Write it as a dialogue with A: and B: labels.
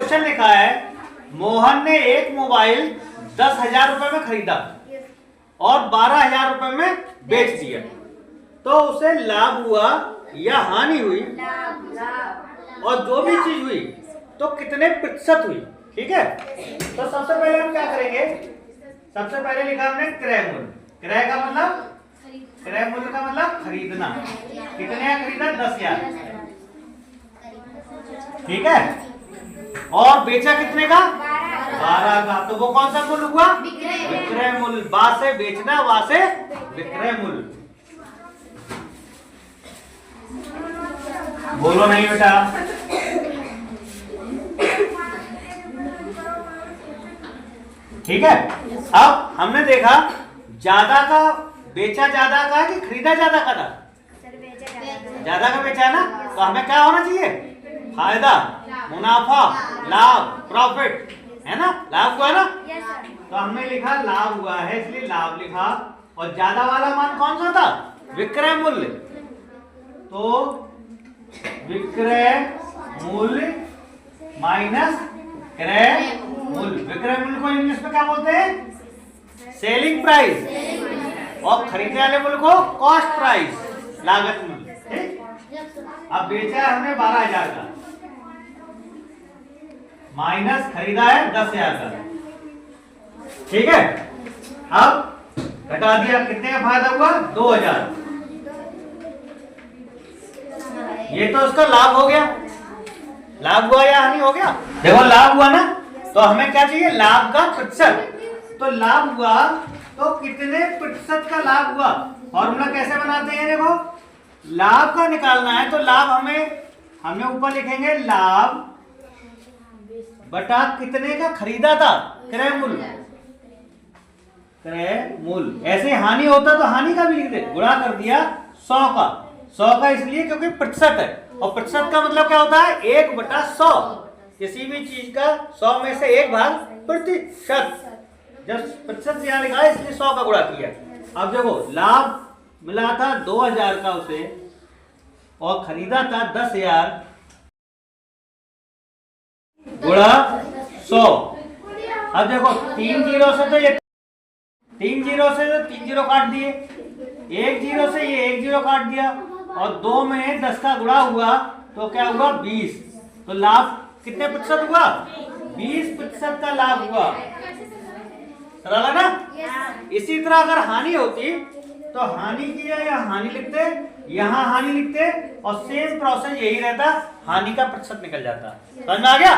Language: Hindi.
A: क्वेश्चन लिखा है मोहन ने एक मोबाइल 10,000 रुपए में खरीदा और 12,000 रुपए में बेच दिया, तो उसे लाभ हुआ या हानि हुई, और जो भी चीज हुई तो कितने प्रतिशत हुई। ठीक है, तो सबसे पहले हम क्या करेंगे, सबसे पहले लिखा हमने क्रय मूल्य। क्रय का मतलब, क्रय मूल्य का मतलब खरीदना। कितने का खरीदा, 10,000। ठीक है, और बेचा कितने का, 12 का। तो वो कौन सा मूल्य हुआ, विक्रय मूल्य। बा से बेचना, वा से विक्रय मूल्य। बोलो नहीं बेटा। ठीक है, अब हमने देखा ज्यादा का बेचा ज्यादा का कि खरीदा ज्यादा का था, ज्यादा का बेचा है ना, तो हमें क्या होना चाहिए, फायदा, मुनाफा, लाभ, प्रॉफिट, है ना, लाभ हुआ ना। तो हमने लिखा लाभ हुआ है, इसलिए लाभ लिखा। और ज्यादा वाला मान कौन सा था, विक्रय मूल्य। तो विक्रय मूल्य माइनस क्रय मूल्य। विक्रय मूल्य को इंग्लिश में क्या बोलते हैं, सेलिंग प्राइस, और खरीदने वाले मूल्य को कॉस्ट प्राइस, लागत मूल्य। ठीक, अब बेचा है हमने 12,000 का, माइनस खरीदा है 10,000 का। ठीक है, अब घटा दिया, कितने का फायदा हुआ, 2,000। ये तो उसका लाभ हो गया। लाभ हुआ या हानि हो गया, देखो लाभ हुआ ना, तो हमें क्या चाहिए, लाभ का प्रतिशत। तो लाभ हुआ तो कितने प्रतिशत का लाभ हुआ। फॉर्मूला कैसे बनाते हैं, देखो लाभ का निकालना है तो लाभ हमें ऊपर लिखेंगे लाभ बटा कितने का खरीदा था, क्रय मूल्य, क्रय मूल्य। ऐसे हानि होता तो हानि का भी लिख दे, गुणा कर दिया 100 का। 100 का इसलिए क्योंकि प्रतिशत है, और प्रतिशत का मतलब क्या होता है, 1/100। किसी भी चीज का 100 में से 1 भाग प्रतिशत। जब प्रतिशत यहाँ लिखा है इसलिए 100 का गुणा किया। अब देखो लाभ मिला था 2,000 का उसे, और खरीदा था 10,000, गुणा 100। अब देखो 3 जीरो से तो ये 3 जीरो से तो 3 जीरो काट दिए, 1 जीरो से ये 1 जीरो काट दिया, और 2 में 10 का गुणा हुआ तो क्या हुआ, 20। तो लाभ कितने प्रतिशत हुआ, 20% का लाभ हुआ। सरल है ना। इसी तरह अगर हानि होती तो हानि की या हानि लिखते, यहाँ हानि लिखते, और सेम प्रोसेस यही रहता, हानि का प्रतिशत निकल जाता। समझ में आ गया।